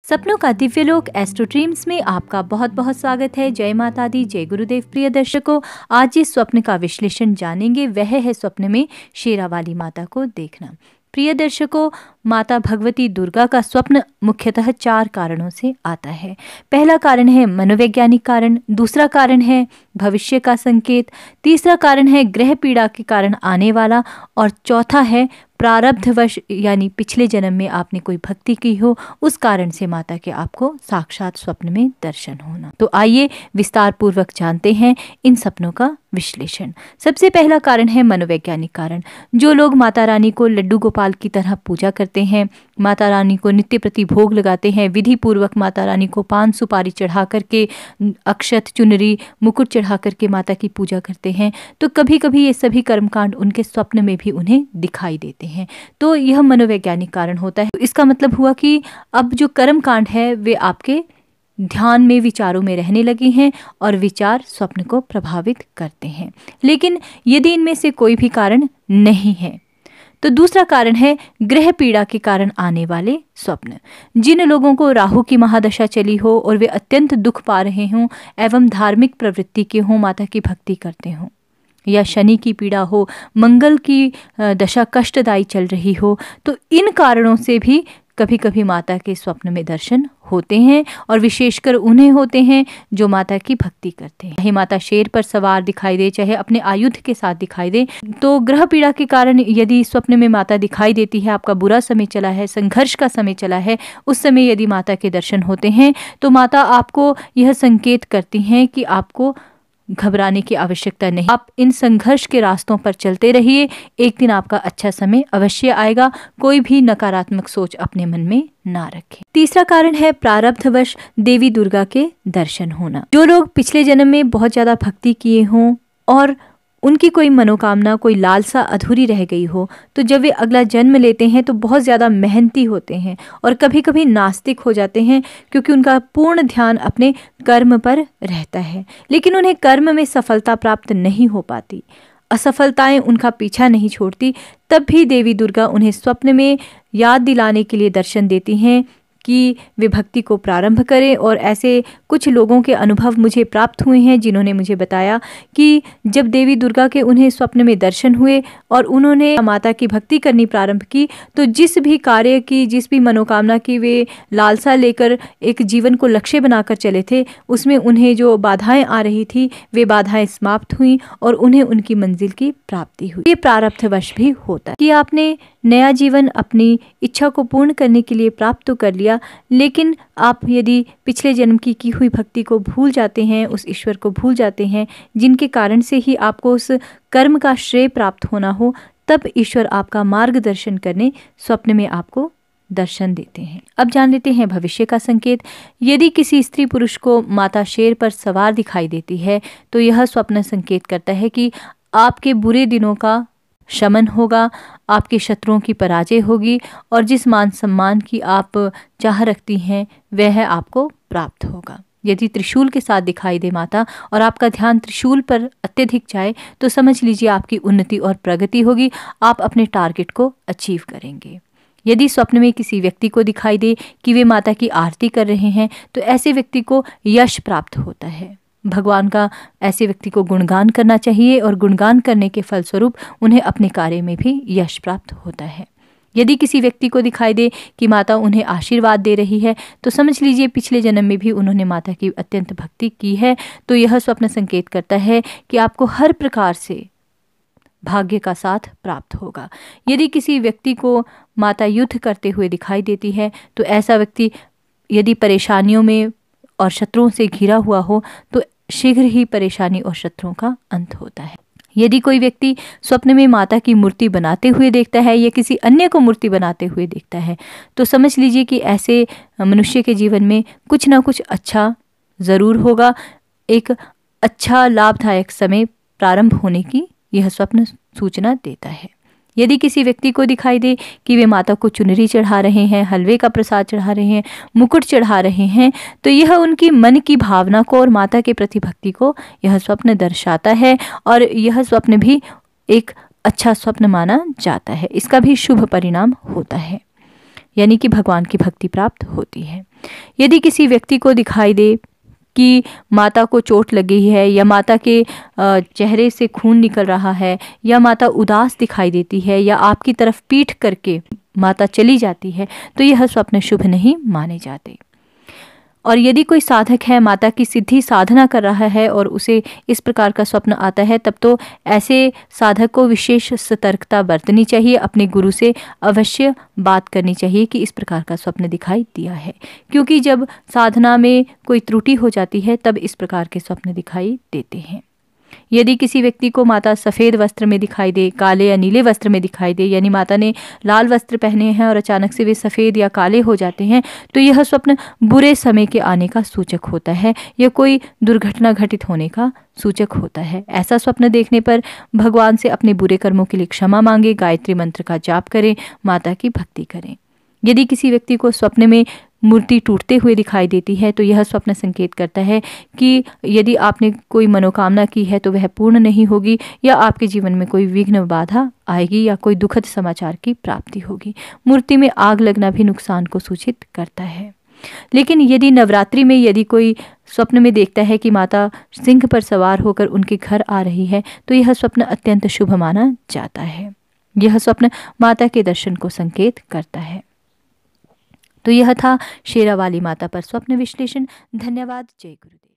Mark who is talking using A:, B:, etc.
A: सपनों का दिव्य लोक एस्ट्रो ड्रीम्स में आपका बहुत बहुत स्वागत है। जय माता दी, जय गुरुदेव। प्रिय दर्शकों, आज जिस स्वप्न का विश्लेषण जानेंगे वह है स्वप्न में शेरावाली माता को देखना। प्रिय दर्शकों, माता भगवती दुर्गा का स्वप्न मुख्यतः 4 कारणों से आता है। पहला कारण है मनोवैज्ञानिक कारण, दूसरा कारण है भविष्य का संकेत, तीसरा कारण है ग्रह पीड़ा के कारण आने वाला, और चौथा है प्रारब्धवश यानी पिछले जन्म में आपने कोई भक्ति की हो, उस कारण से माता के आपको साक्षात स्वप्न में दर्शन होना। तो आइए विस्तार पूर्वक जानते हैं इन सपनों का विश्लेषण। सबसे पहला कारण है मनोवैज्ञानिक कारण। जो लोग माता रानी को लड्डू गोपाल की तरह पूजा करते हैं, माता रानी को नित्य प्रति भोग लगाते हैं, विधि पूर्वक माता रानी को पान सुपारी चढ़ा करके, अक्षत चुनरी मुकुट चढ़ा करके माता की पूजा करते हैं, तो कभी कभी ये सभी कर्मकांड उनके स्वप्न में भी उन्हें दिखाई देते हैं। तो यह मनोवैज्ञानिक कारण होता है। इसका मतलब हुआ कि अब जो कर्मकांड है वे आपके ध्यान में, विचारों में रहने लगे हैं और विचार स्वप्न को प्रभावित करते हैं। लेकिन यदि इनमें से कोई भी कारण नहीं है तो दूसरा कारण है ग्रह पीड़ा के कारण आने वाले स्वप्न। जिन लोगों को राहु की महादशा चली हो और वे अत्यंत दुख पा रहे हों एवं धार्मिक प्रवृत्ति के हों, माता की भक्ति करते हों, या शनि की पीड़ा हो, मंगल की दशा कष्टदायी चल रही हो, तो इन कारणों से भी कभी कभी माता के स्वप्न में दर्शन होते हैं, और विशेषकर उन्हें होते हैं जो माता की भक्ति करते हैं। चाहे माता शेर पर सवार दिखाई दे, चाहे अपने आयुध के साथ दिखाई दे। तो ग्रह पीड़ा के कारण यदि स्वप्न में माता दिखाई देती है, आपका बुरा समय चला है, संघर्ष का समय चला है, उस समय यदि माता के दर्शन होते हैं तो माता आपको यह संकेत करती हैं कि आपको घबराने की आवश्यकता नहीं, आप इन संघर्ष के रास्तों पर चलते रहिए, एक दिन आपका अच्छा समय अवश्य आएगा। कोई भी नकारात्मक सोच अपने मन में ना रखें। तीसरा कारण है प्रारब्धवश देवी दुर्गा के दर्शन होना। जो लोग पिछले जन्म में बहुत ज्यादा भक्ति किए हों और उनकी कोई मनोकामना, कोई लालसा अधूरी रह गई हो, तो जब वे अगला जन्म लेते हैं तो बहुत ज़्यादा मेहनती होते हैं और कभी कभी नास्तिक हो जाते हैं, क्योंकि उनका पूर्ण ध्यान अपने कर्म पर रहता है। लेकिन उन्हें कर्म में सफलता प्राप्त नहीं हो पाती, असफलताएं उनका पीछा नहीं छोड़ती। तब भी देवी दुर्गा उन्हें स्वप्न में याद दिलाने के लिए दर्शन देती हैं कि वे भक्ति को प्रारंभ करें। और ऐसे कुछ लोगों के अनुभव मुझे प्राप्त हुए हैं जिन्होंने मुझे बताया कि जब देवी दुर्गा के उन्हें स्वप्न में दर्शन हुए और उन्होंने माता की भक्ति करनी प्रारंभ की, तो जिस भी कार्य की, जिस भी मनोकामना की वे लालसा लेकर एक जीवन को लक्ष्य बनाकर चले थे, उसमें उन्हें जो बाधाएं आ रही थी वे बाधाएं समाप्त हुई और उन्हें उनकी मंजिल की प्राप्ति हुई। ये प्रारब्धवश भी होता है कि आपने नया जीवन अपनी इच्छा को पूर्ण करने के लिए प्राप्त तो कर लिया, लेकिन आप यदि पिछले जन्म की हुई भक्ति को भूल जाते हैं, उस ईश्वर को भूल जाते हैं जिनके कारण से ही आपको उस कर्म का श्रेय प्राप्त होना हो, तब ईश्वर आपका मार्गदर्शन करने स्वप्न में आपको दर्शन देते हैं। अब जान लेते हैं भविष्य का संकेत। यदि किसी स्त्री पुरुष को माता शेर पर सवार दिखाई देती है तो यह स्वप्न संकेत करता है कि आपके बुरे दिनों का शमन होगा, आपके शत्रुओं की पराजय होगी और जिस मान सम्मान की आप चाह रखती हैं वह आपको प्राप्त होगा। यदि त्रिशूल के साथ दिखाई दे माता और आपका ध्यान त्रिशूल पर अत्यधिक जाए तो समझ लीजिए आपकी उन्नति और प्रगति होगी, आप अपने टारगेट को अचीव करेंगे। यदि स्वप्न में किसी व्यक्ति को दिखाई दे कि वे माता की आरती कर रहे हैं तो ऐसे व्यक्ति को यश प्राप्त होता है। भगवान का ऐसे व्यक्ति को गुणगान करना चाहिए और गुणगान करने के फलस्वरूप उन्हें अपने कार्य में भी यश प्राप्त होता है। यदि किसी व्यक्ति को दिखाई दे कि माता उन्हें आशीर्वाद दे रही है तो समझ लीजिए पिछले जन्म में भी उन्होंने माता की अत्यंत भक्ति की है। तो यह स्वप्न संकेत करता है कि आपको हर प्रकार से भाग्य का साथ प्राप्त होगा। यदि किसी व्यक्ति को माता युद्ध करते हुए दिखाई देती है तो ऐसा व्यक्ति यदि परेशानियों में और शत्रुओं से घिरा हुआ हो तो शीघ्र ही परेशानी और शत्रुओं का अंत होता है। यदि कोई व्यक्ति स्वप्न में माता की मूर्ति बनाते हुए देखता है या किसी अन्य को मूर्ति बनाते हुए देखता है तो समझ लीजिए कि ऐसे मनुष्य के जीवन में कुछ ना कुछ अच्छा जरूर होगा। एक अच्छा लाभदायक समय प्रारंभ होने की यह स्वप्न सूचना देता है। यदि किसी व्यक्ति को दिखाई दे कि वे माता को चुनरी चढ़ा रहे हैं, हलवे का प्रसाद चढ़ा रहे हैं, मुकुट चढ़ा रहे हैं, तो यह उनकी मन की भावना को और माता के प्रति भक्ति को यह स्वप्न दर्शाता है और यह स्वप्न भी एक अच्छा स्वप्न माना जाता है। इसका भी शुभ परिणाम होता है। यानी कि भगवान की भक्ति प्राप्त होती है। यदि किसी व्यक्ति को दिखाई दे कि माता को चोट लगी है या माता के चेहरे से खून निकल रहा है या माता उदास दिखाई देती है या आपकी तरफ पीठ करके माता चली जाती है, तो यह स्वप्न शुभ नहीं माने जाते। और यदि कोई साधक है, माता की सिद्धि साधना कर रहा है और उसे इस प्रकार का स्वप्न आता है, तब तो ऐसे साधक को विशेष सतर्कता बरतनी चाहिए। अपने गुरु से अवश्य बात करनी चाहिए कि इस प्रकार का स्वप्न दिखाई दिया है, क्योंकि जब साधना में कोई त्रुटि हो जाती है तब इस प्रकार के स्वप्न दिखाई देते हैं। यदि किसी व्यक्ति को माता सफ़ेद वस्त्र में दिखाई दे, काले या नीले वस्त्र में दिखाई दे, यानी माता ने लाल वस्त्र पहने हैं और अचानक से वे सफ़ेद या काले हो जाते हैं, तो यह स्वप्न बुरे समय के आने का सूचक होता है या कोई दुर्घटना घटित होने का सूचक होता है। ऐसा स्वप्न देखने पर भगवान से अपने बुरे कर्मों के लिए क्षमा मांगे, गायत्री मंत्र का जाप करें, माता की भक्ति करें। यदि किसी व्यक्ति को स्वप्न में मूर्ति टूटते हुए दिखाई देती है, तो यह स्वप्न संकेत करता है कि यदि आपने कोई मनोकामना की है तो वह पूर्ण नहीं होगी या आपके जीवन में कोई विघ्न बाधा आएगी या कोई दुखद समाचार की प्राप्ति होगी। मूर्ति में आग लगना भी नुकसान को सूचित करता है। लेकिन यदि नवरात्रि में यदि कोई स्वप्न में देखता है कि माता सिंह पर सवार होकर उनके घर आ रही है, तो यह स्वप्न अत्यंत शुभ माना जाता है। यह स्वप्न माता के दर्शन को संकेत करता है। तो यह था शेरावाली माता पर स्वप्न विश्लेषण। धन्यवाद। जय गुरुदेव।